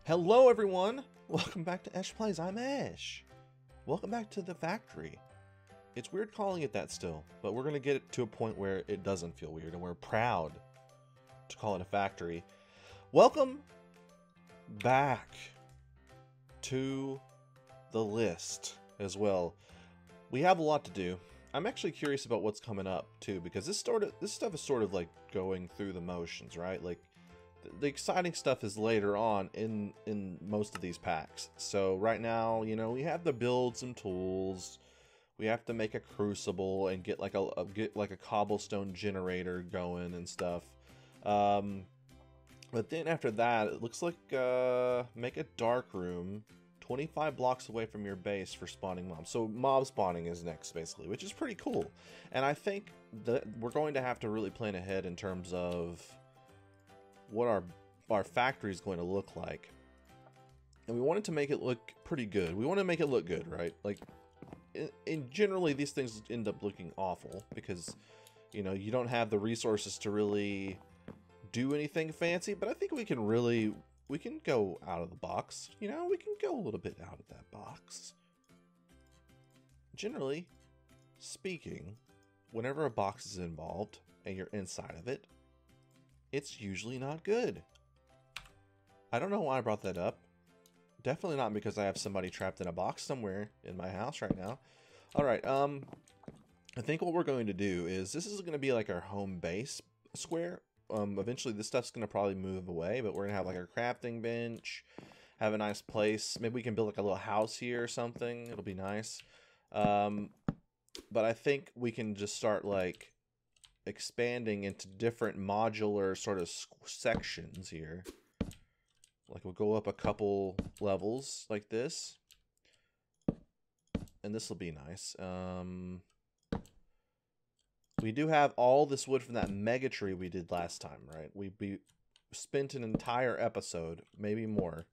Hello everyone! Welcome back to EchPlays. I'm Ash. Welcome back to the factory. It's weird calling it that still, but we're going to get it to a point where it doesn't feel weird, and we're proud to call it a factory. Welcome back to the list as well. We have a lot to do. I'm actually curious about what's coming up too, because this stuff is sort of like going through the motions, right? Like the exciting stuff is later on in most of these packs. So right now, you know, we have to build some tools. We have to make a crucible and get like a cobblestone generator going and stuff. But then after that, it looks like make a dark room 25 blocks away from your base for spawning mobs. So mob spawning is next, basically, which is pretty cool. And I think that we're going to have to really plan ahead in terms of what our factory is going to look like. And we wanted to make it look pretty good. We want to make it look good, right? Like, in generally, these things end up looking awful because, you know, you don't have the resources to really do anything fancy. But I think we can go out of the box. You know, we can go a little bit out of that box. Generally speaking, whenever a box is involved and you're inside of it, it's usually not good. I don't know why I brought that up. Definitely not because I have somebody trapped in a box somewhere in my house right now. Alright, I think what we're going to do is, this is going to be like our home base square. Eventually this stuff's going to probably move away, but we're going to have like our crafting bench, have a nice place. Maybe we can build like a little house here or something. It'll be nice. But I think we can just start like expanding into different modular sort of sections here. Like we'll go up a couple levels like this. And this will be nice. We do have all this wood from that mega tree we did last time, right? We spent an entire episode, maybe more,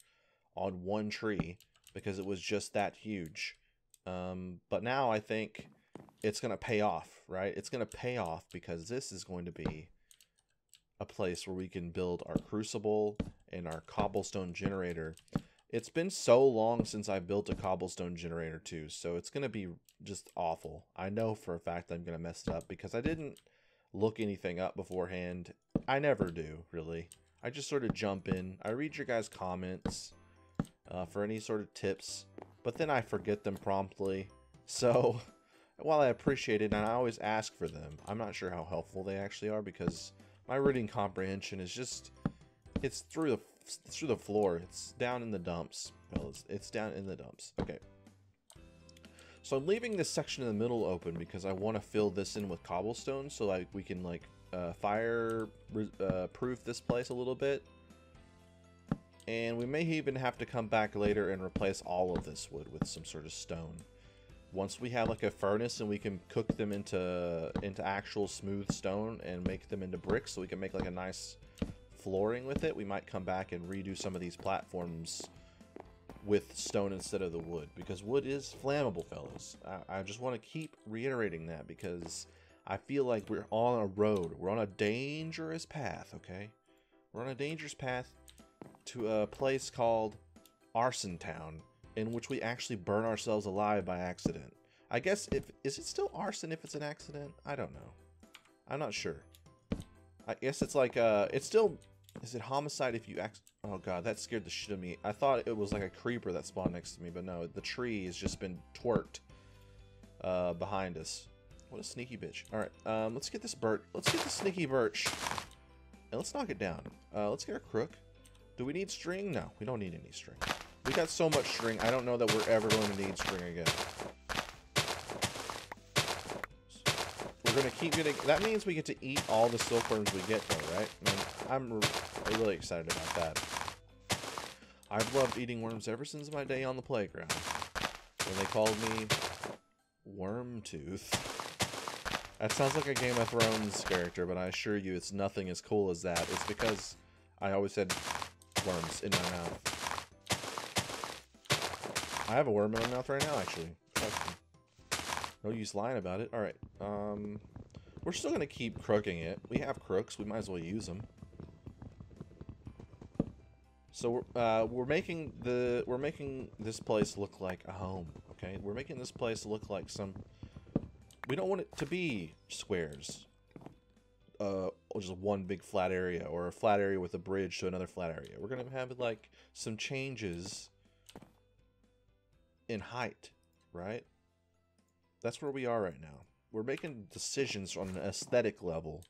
on one tree because it was just that huge. But now I think it's going to pay off, right? It's going to pay off because this is going to be a place where we can build our crucible and our cobblestone generator. It's been so long since I built a cobblestone generator too, so it's going to be just awful. I know for a fact I'm going to mess it up because I didn't look anything up beforehand. I never do, really. I just sort of jump in. I read your guys' comments for any sort of tips, but then I forget them promptly. So while I appreciate it and I always ask for them, I'm not sure how helpful they actually are because my reading comprehension is just, it's through the floor. It's down in the dumps. Well, it's down in the dumps. Okay. So I'm leaving this section in the middle open because I want to fill this in with cobblestone so like we can like fire proof this place a little bit. And we may even have to come back later and replace all of this wood with some sort of stone. Once we have like a furnace and we can cook them into actual smooth stone and make them into bricks so we can make like a nice flooring with it, we might come back and redo some of these platforms with stone instead of the wood, because wood is flammable, fellas. I just want to keep reiterating that because I feel like we're on a road. We're on a dangerous path, okay? We're on a dangerous path to a place called Arson Town, in which we actually burn ourselves alive by accident. I guess is it still arson if it's an accident? I don't know. I'm not sure. I guess it's like it's still, is it homicide if you oh god, that scared the shit out of me. I thought it was like a creeper that spawned next to me, but no, the tree has just been twerked behind us. What a sneaky bitch. All right, let's get this birch. Let's get the sneaky birch and let's knock it down. Let's get our crook. Do we need string? No, we don't need any string. We got so much string, I don't know that we're ever going to need string again. We're going to keep getting... That means we get to eat all the silkworms we get, though, right? I mean, I'm really excited about that. I've loved eating worms ever since my day on the playground, when they called me Wormtooth. That sounds like a Game of Thrones character, but I assure you it's nothing as cool as that. It's because I always had worms in my mouth. I have a worm in my mouth right now, actually. No use lying about it. Alright, we're still going to keep crooking it. We have crooks, we might as well use them. So we're making this place look like a home. Okay, we're making this place look like some. We don't want it to be squares. Or just one big flat area, or a flat area with a bridge to another flat area. We're gonna have like some changes in height, right? That's where we are right now. We're making decisions on an aesthetic level,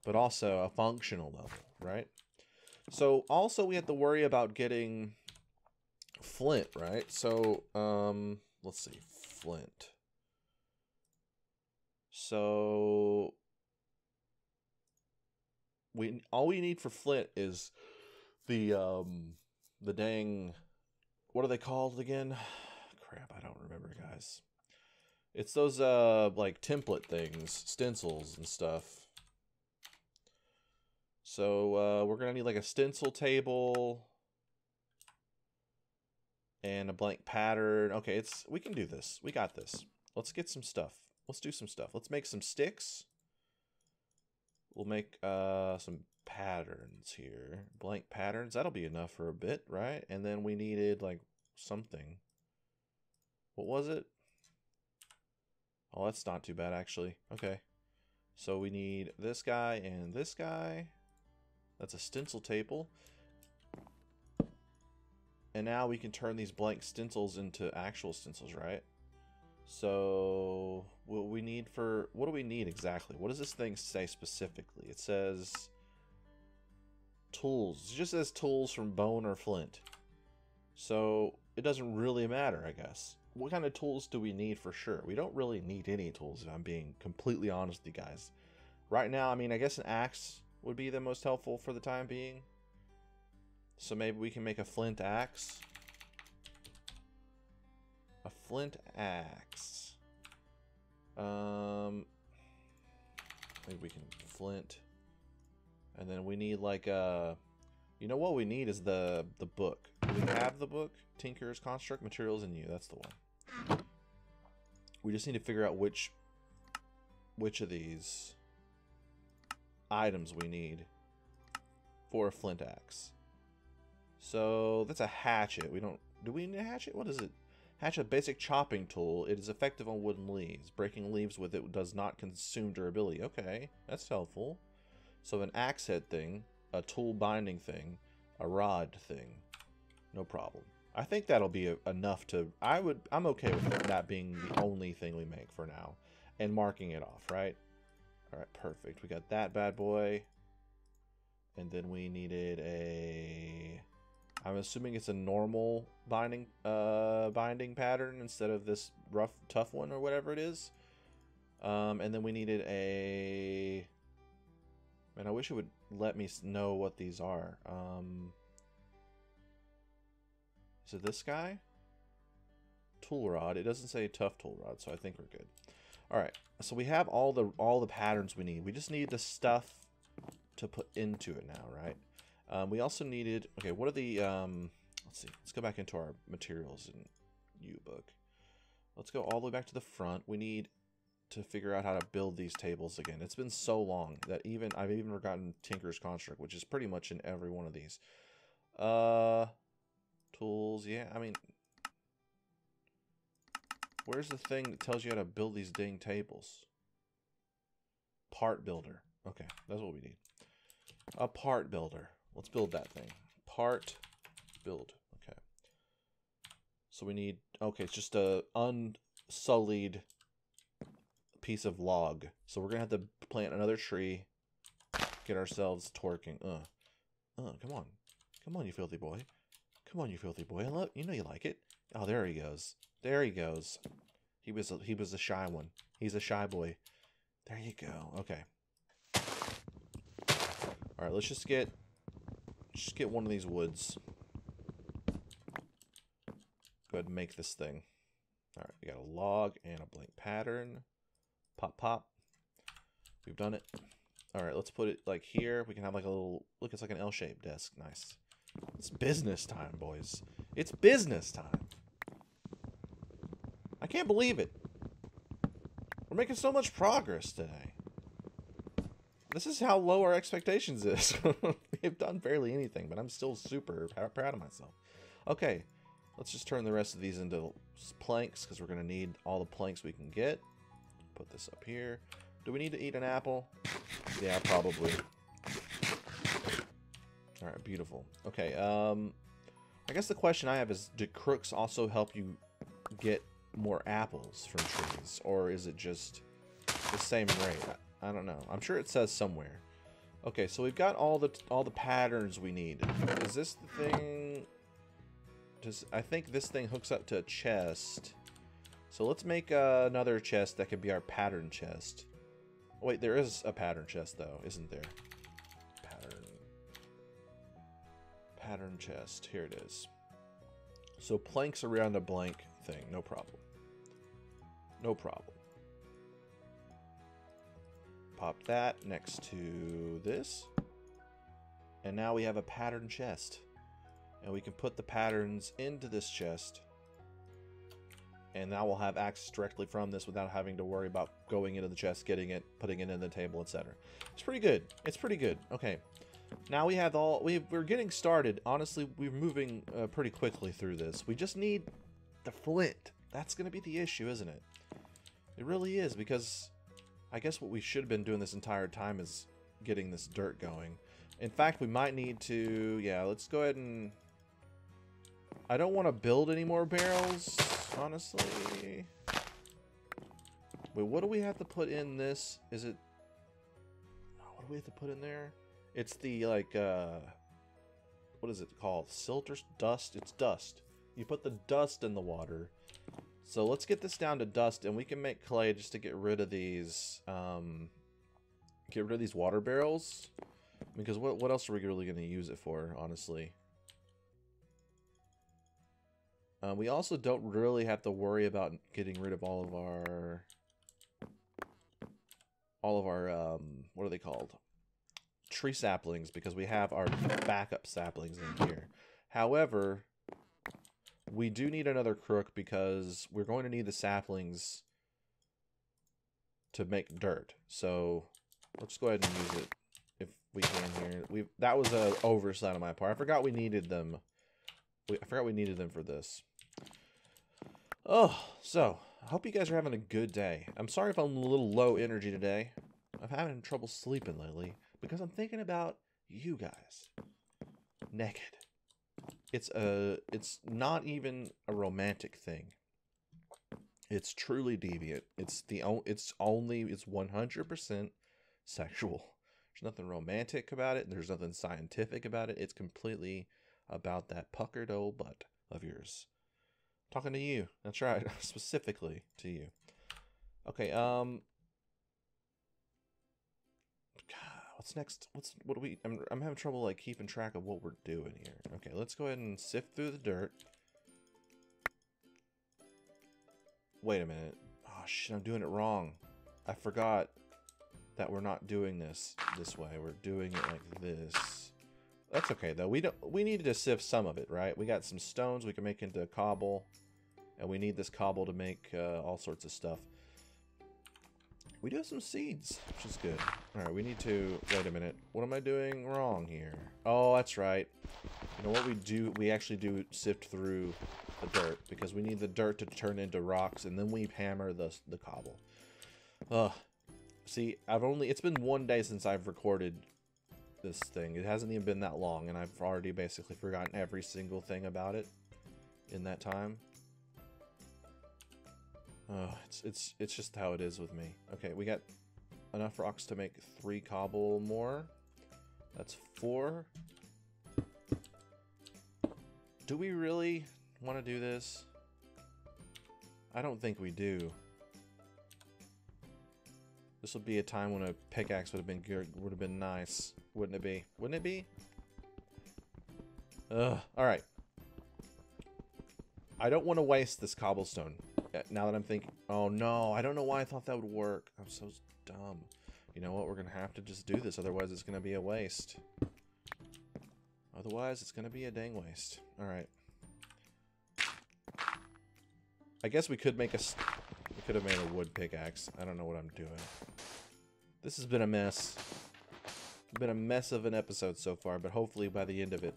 but also a functional level, right? So also we have to worry about getting flint, right? So let's see, flint. So all we need for flint is the dang, what are they called again? Crap, I don't remember, guys. It's those like template things, stencils and stuff. So we're gonna need like a stencil table and a blank pattern. Okay, we can do this. We got this. Let's get some stuff. Let's do some stuff. Let's make some sticks. We'll make some patterns here. Blank patterns. That'll be enough for a bit, right? And then we needed like something. What was it? Oh, that's not too bad actually. Okay. So we need this guy and this guy. That's a stencil table. And now we can turn these blank stencils into actual stencils, right? So what do we need exactly? What does this thing say specifically? It says tools. It just says tools from bone or flint. So it doesn't really matter, I guess. What kind of tools do we need for sure? We don't really need any tools, if I'm being completely honest with you guys. Right now, I mean, I guess an axe would be the most helpful for the time being. So maybe we can make a flint axe. A flint axe. Maybe we can flint. And then we need like a... You know what we need is the book. Do we have the book? Tinker's Construct Materials in You. That's the one. We just need to figure out which of these items we need for a flint axe. So that's a hatchet. Do we need a hatchet? What is it? Hatchet, basic chopping tool. It is effective on wooden leaves. Breaking leaves with it does not consume durability. Okay, that's helpful. So an axe head thing, a tool binding thing, a rod thing. No problem. I think that'll be enough to... I'm okay with that being the only thing we make for now. And marking it off, right? Alright, perfect. We got that bad boy. And then we needed a... I'm assuming it's a normal binding pattern instead of this rough, tough one or whatever it is. And then we needed a... Man, I wish it would let me know what these are. Is it this guy? Tool rod. It doesn't say tough tool rod, so I think we're good. All right, so we have all the patterns we need. We just need the stuff to put into it now, right? We also needed... Okay, what are the... let's see. Let's go back into our materials in U-Book. Let's go all the way back to the front. We need to figure out how to build these tables again. It's been so long that I've even forgotten Tinker's Construct, which is pretty much in every one of these. Tools, yeah, I mean... Where's the thing that tells you how to build these dang tables? Part builder. Okay, that's what we need. A part builder. Let's build that thing. Part build. Okay. So we need... Okay, it's just a unsullied piece of log. So we're going to have to plant another tree. Get ourselves twerking. Come on. Come on, you filthy boy. Come on, you filthy boy. Look, you know you like it. Oh, there he goes. There he goes. He was a shy one. He's a shy boy. There you go. Okay. All right, let's just get one of these woods. Go ahead and make this thing. All right, we got a log and a blank pattern. Pop, pop. We've done it. All right, let's put it like here. We can have like a little, look, it's like an L-shaped desk. Nice. It's business time, boys. It's business time. I can't believe it. We're making so much progress today. This is how low our expectations is. I've done barely anything, but I'm still super proud of myself. Okay, let's just turn the rest of these into planks because we're going to need all the planks we can get. Put this up here. Do we need to eat an apple? Yeah, probably. Alright, beautiful. Okay, I guess the question I have is, do crooks also help you get more apples from trees? Or is it just the same rate? I don't know. I'm sure it says somewhere. Okay, so we've got all the patterns we need. Is this the thing? I think this thing hooks up to a chest. So let's make another chest that could be our pattern chest. Wait, there is a pattern chest though, isn't there? Pattern chest. Here it is. So planks around a blank thing. No problem. No problem. Pop that next to this. And now we have a pattern chest. And we can put the patterns into this chest. And now we'll have access directly from this without having to worry about going into the chest, getting it, putting it in the table, etc. It's pretty good. It's pretty good. Okay. Now we have all... We're getting started. Honestly, we're moving pretty quickly through this. We just need the flint. That's going to be the issue, isn't it? It really is, because I guess what we should have been doing this entire time is getting this dirt going. In fact, we might need to... Yeah, let's go ahead and... I don't want to build any more barrels, honestly. Wait, what do we have to put in this? Is it... What do we have to put in there? It's the, like, what is it called? Silt or dust? It's dust. You put the dust in the water. So let's get this down to dust, and we can make clay just to get rid of these, water barrels. Because what else are we really going to use it for, honestly? We also don't really have to worry about getting rid of all of our, what are they called? Tree saplings, because we have our backup saplings in here. However, we do need another crook because we're going to need the saplings to make dirt. So let's go ahead and use it if we can here. That was an oversight on my part. I forgot we needed them. I forgot we needed them for this. Oh, so I hope you guys are having a good day. I'm sorry if I'm a little low energy today. I'm having trouble sleeping lately. Because I'm thinking about you guys. Naked. It's not even a romantic thing. It's truly deviant. It's 100% sexual. There's nothing romantic about it. There's nothing scientific about it. It's completely about that puckered old butt of yours. Talking to you. That's right. Specifically to you. Okay, what's next? I'm having trouble like keeping track of what we're doing here. Okay, let's go ahead and sift through the dirt. Wait a minute. Oh shit, I'm doing it wrong. I forgot that we're not doing this way. We're doing it like this. That's okay though. We needed to sift some of it, right? We got some stones we can make into cobble, and we need this cobble to make all sorts of stuff. We do have some seeds, which is good. Alright, we need to... Wait a minute. What am I doing wrong here? Oh, that's right. You know what we do? We actually do sift through the dirt, because we need the dirt to turn into rocks, and then we hammer the cobble. See, it's been 1 day since I've recorded this thing. It hasn't even been that long, and I've already basically forgotten every single thing about it in that time. It's just how it is with me. Okay, we got enough rocks to make 3 cobble more. That's 4. Do we really want to do this? I don't think we do. This would be a time when a pickaxe would have been good, would have been nice, wouldn't it be? Wouldn't it be? Ugh. All right. I don't want to waste this cobblestone. Now that I'm thinking, oh no, I don't know why I thought that would work. I'm so dumb. You know what? We're gonna have to just do this, otherwise it's gonna be a waste. Otherwise, it's gonna be a dang waste. All right. I guess we could make we could have made a wood pickaxe. I don't know what I'm doing. This has been a mess. Been a mess of an episode so far, but hopefully by the end of it,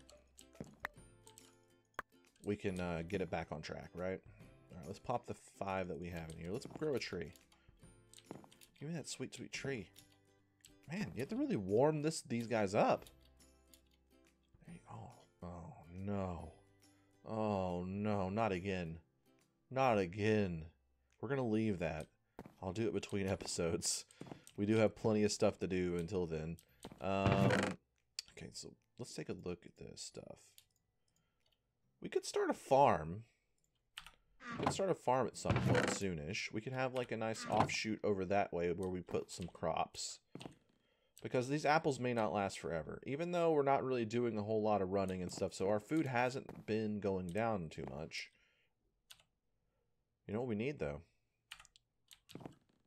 we can get it back on track, right? All right, let's pop the 5 that we have in here. Let's grow a tree. Give me that sweet, sweet tree. Man, you have to really warm these guys up. Oh no. Oh no, not again. Not again. We're gonna leave that. I'll do it between episodes. We do have plenty of stuff to do until then. Okay, so let's take a look at this stuff. We could start a farm. We could start a farm at some point soonish. We could have like a nice offshoot over that way where we put some crops. Because these apples may not last forever. Even though we're not really doing a whole lot of running and stuff, so our food hasn't been going down too much. You know what we need, though?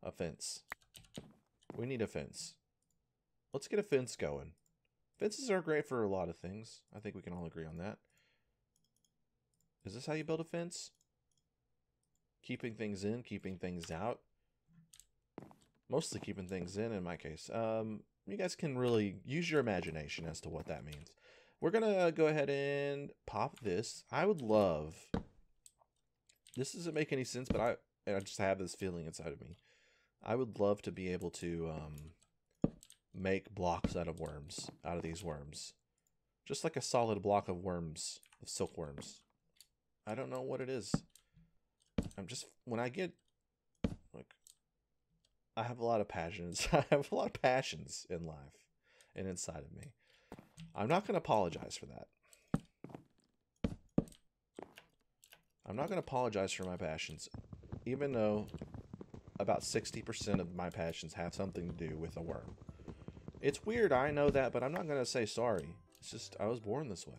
A fence. We need a fence. Let's get a fence going. Fences are great for a lot of things. I think we can all agree on that. Is this how you build a fence? Keeping things in, keeping things out. Mostly keeping things in my case. You guys can really use your imagination as to what that means. We're going to go ahead and pop this. I would love... This doesn't make any sense, but I just have this feeling inside of me. I would love to be able to make blocks out of worms, out of these worms. Just like a solid block of worms, of silkworms. I don't know what it is. When I get, like, I have a lot of passions. I have a lot of passions in life and inside of me. I'm not going to apologize for that. I'm not going to apologize for my passions, even though about 60% of my passions have something to do with a worm. It's weird, I know that, but I'm not going to say sorry. It's just, I was born this way.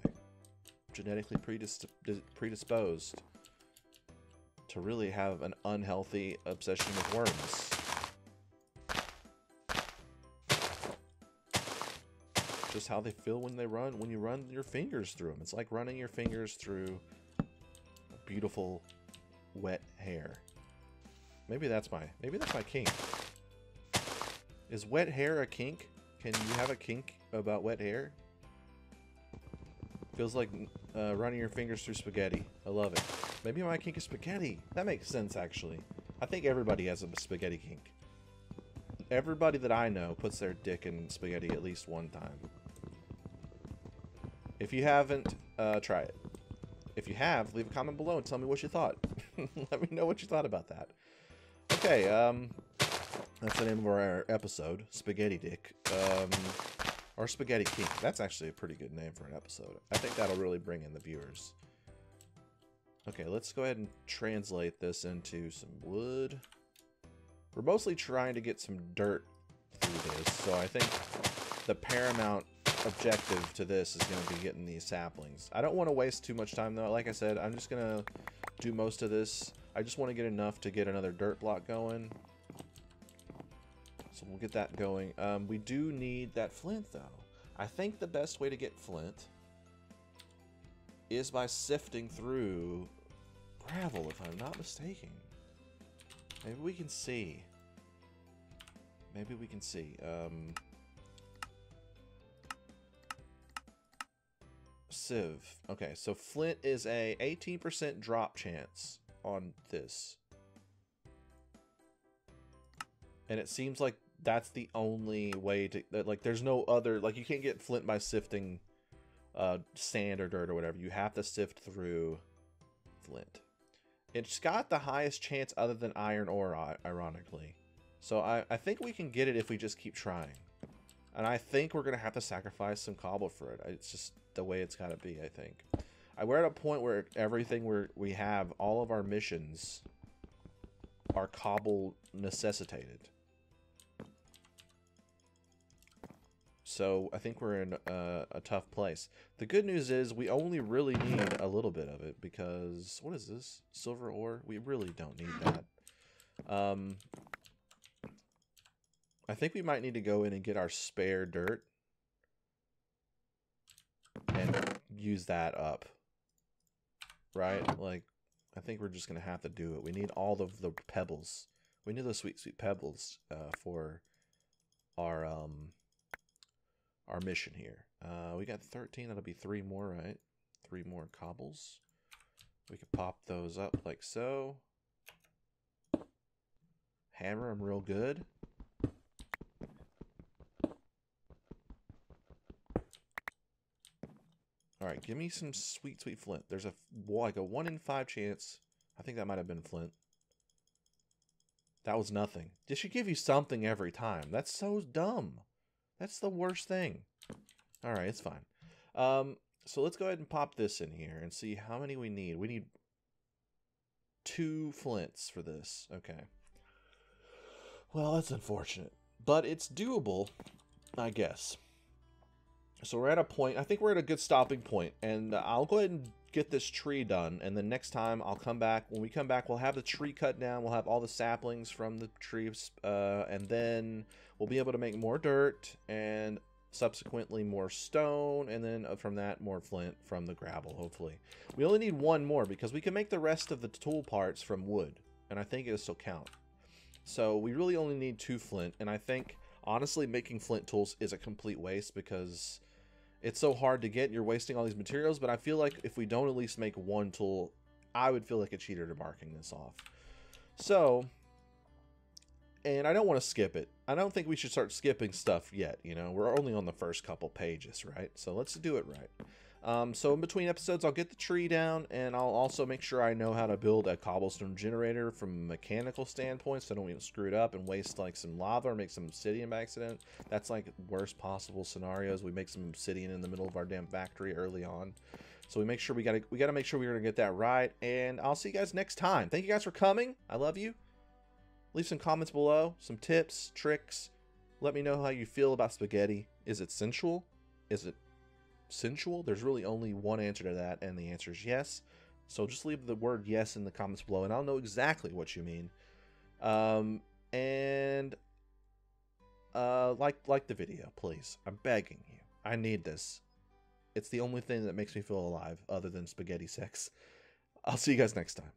Genetically predisposed to really have an unhealthy obsession with worms. Just how they feel when you run your fingers through them. It's like running your fingers through beautiful wet hair. Maybe that's my kink. Is wet hair a kink? Can you have a kink about wet hair? Feels like running your fingers through spaghetti. I love it. Maybe my kink is spaghetti. That makes sense, actually. I think everybody has a spaghetti kink. Everybody that I know puts their dick in spaghetti at least one time. If you haven't, try it. If you have, leave a comment below and tell me what you thought. Let me know what you thought about that. Okay, that's the name of our episode, Spaghetti Dick. Or Spaghetti Kink. That's actually a pretty good name for an episode. I think that'll really bring in the viewers. Okay, let's go ahead and translate this into some wood. We're mostly trying to get some dirt through this, so I think the paramount objective to this is going to be getting these saplings. I don't want to waste too much time, though. Like I said, I'm just going to do most of this. I just want to get enough to get another dirt block going. So we'll get that going. We do need that flint, though. I think the best way to get flint is by sifting through gravel, if I'm not mistaken. Maybe we can see. Maybe we can see. Sieve. Okay, so flint is a 18% drop chance on this. And it seems like that's the only way to, like, there's no other, like, you can't get flint by sifting sand or dirt or whatever. You have to sift through flint. It's got the highest chance other than iron ore, ironically. So I think we can get it if we just keep trying. And I think we're going to have to sacrifice some cobble for it. It's just the way it's got to be, I think. We're at a point where everything we have, all of our missions are cobble necessitated. So I think we're in a tough place. The good news is we only really need a little bit of it because, what is this? Silver ore? We really don't need that. I think we might need to go in and get our spare dirt and use that up. Right? Like, I think we're just going to have to do it. We need all of the pebbles. We need those sweet, sweet pebbles for our our mission here. We got 13. That'll be 3 more, right? 3 more cobbles. We could pop those up like so. Hammer them real good. All right, give me some sweet, sweet flint. There's like a 1 in 5 chance. I think that might have been flint. That was nothing. It should give you something every time. That's so dumb. That's the worst thing. All right, it's fine. So let's go ahead and pop this in here and see how many we need. We need 2 flints for this. Okay. Well, that's unfortunate, but it's doable, I guess. So we're at a point, I think we're at a good stopping point, and I'll go ahead and get this tree done, and then next time I'll come back. When we come back, we'll have the tree cut down, we'll have all the saplings from the trees, and then we'll be able to make more dirt, and subsequently more stone, and then from that, more flint from the gravel, hopefully. We only need 1 more, because we can make the rest of the tool parts from wood, and I think it'll still count. So we really only need 2 flint, and I think, honestly, making flint tools is a complete waste, because it's so hard to get, you're wasting all these materials, but I feel like if we don't at least make 1 tool, I would feel like a cheater to marking this off. So, and I don't want to skip it. I don't think we should start skipping stuff yet, you know? We're only on the first couple pages, right? So let's do it right. So in between episodes, I'll get the tree down, and I'll also make sure I know how to build a cobblestone generator from a mechanical standpoint, so I don't even screw it up and waste like some lava or make some obsidian by accident. That's like worst possible scenarios. We make some obsidian in the middle of our damn factory early on. So we make sure we gotta make sure we're gonna get that right. And I'll see you guys next time. Thank you guys for coming. I love you. Leave some comments below, some tips, tricks. Let me know how you feel about spaghetti. Is it sensual? Is it sensual? There's really only one answer to that, and the answer is yes. So just leave the word yes in the comments below, and I'll know exactly what you mean. Like the video, please. I'm begging you. I need this. It's the only thing that makes me feel alive, other than spaghetti sex. I'll see you guys next time.